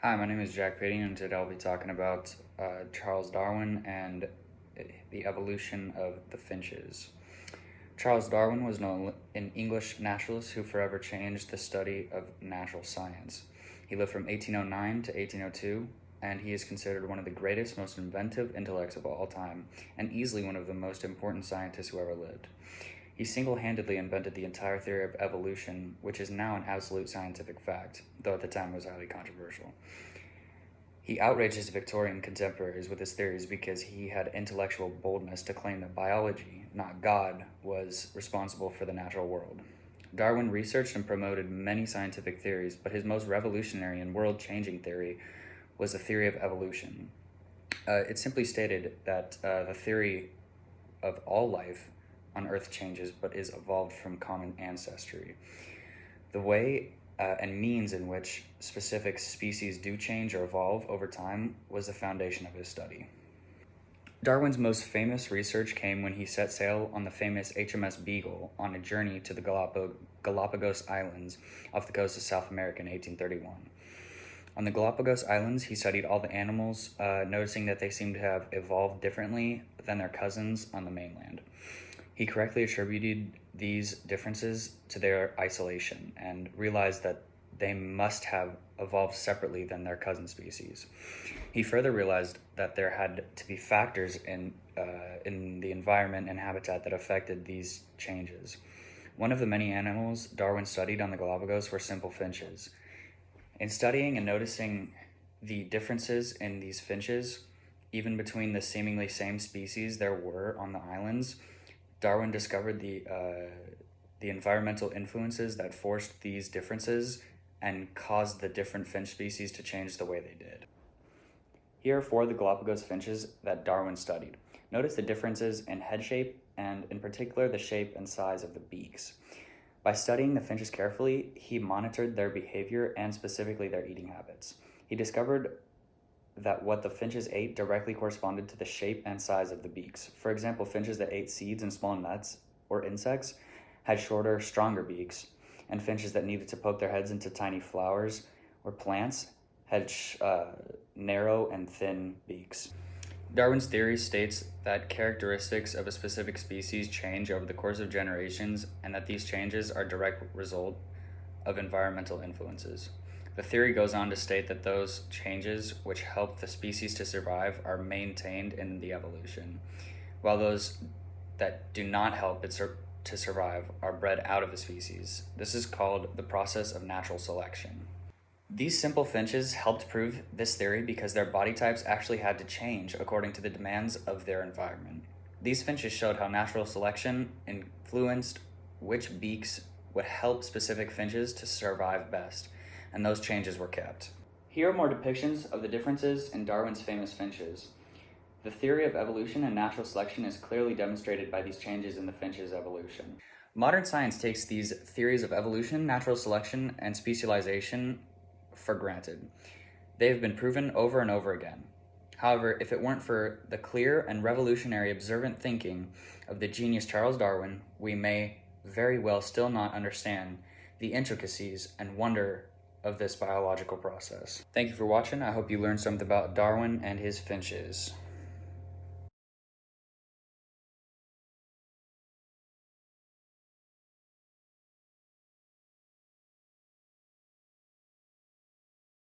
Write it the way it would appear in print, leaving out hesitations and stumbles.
Hi, my name is Jack Payton, and today I'll be talking about Charles Darwin and the evolution of the finches. Charles Darwin was an English naturalist who forever changed the study of natural science. He lived from 1809 to 1802, and he is considered one of the greatest, most inventive intellects of all time, and easily one of the most important scientists who ever lived. He single-handedly invented the entire theory of evolution, which is now an absolute scientific fact, though at the time it was highly controversial. He outraged his Victorian contemporaries with his theories because he had intellectual boldness to claim that biology, not God, was responsible for the natural world. Darwin researched and promoted many scientific theories, but his most revolutionary and world-changing theory was the theory of evolution. It simply stated that the theory of all life on Earth changes, but is evolved from common ancestry. The way and means in which specific species do change or evolve over time was the foundation of his study. Darwin's most famous research came when he set sail on the famous HMS Beagle on a journey to the Galapagos Islands off the coast of South America in 1831. On the Galapagos Islands, he studied all the animals, noticing that they seemed to have evolved differently than their cousins on the mainland. He correctly attributed these differences to their isolation and realized that they must have evolved separately than their cousin species. He further realized that there had to be factors in the environment and habitat that affected these changes. One of the many animals Darwin studied on the Galapagos were simple finches. In studying and noticing the differences in these finches, even between the seemingly same species there were on the islands, Darwin discovered the environmental influences that forced these differences and caused the different finch species to change the way they did. Here are 4 of the Galapagos finches that Darwin studied. Notice the differences in head shape and in particular the shape and size of the beaks. By studying the finches carefully, he monitored their behavior and specifically their eating habits. He discovered that what the finches ate directly corresponded to the shape and size of the beaks. For example, finches that ate seeds and small nuts or insects had shorter, stronger beaks, and finches that needed to poke their heads into tiny flowers or plants had narrow and thin beaks. Darwin's theory states that characteristics of a specific species change over the course of generations and that these changes are a direct result of environmental influences. The theory goes on to state that those changes which help the species to survive are maintained in the evolution, while those that do not help it to survive are bred out of the species. This is called the process of natural selection. These simple finches helped prove this theory because their body types actually had to change according to the demands of their environment. These finches showed how natural selection influenced which beaks would help specific finches to survive best, and those changes were kept. Here are more depictions of the differences in Darwin's famous finches. The theory of evolution and natural selection is clearly demonstrated by these changes in the finch's evolution. Modern science takes these theories of evolution, natural selection, and specialization for granted. They have been proven over and over again. However, if it weren't for the clear and revolutionary observant thinking of the genius Charles Darwin, we may very well still not understand the intricacies and wonder of this biological process. Thank you for watching. I hope you learned something about Darwin and his finches.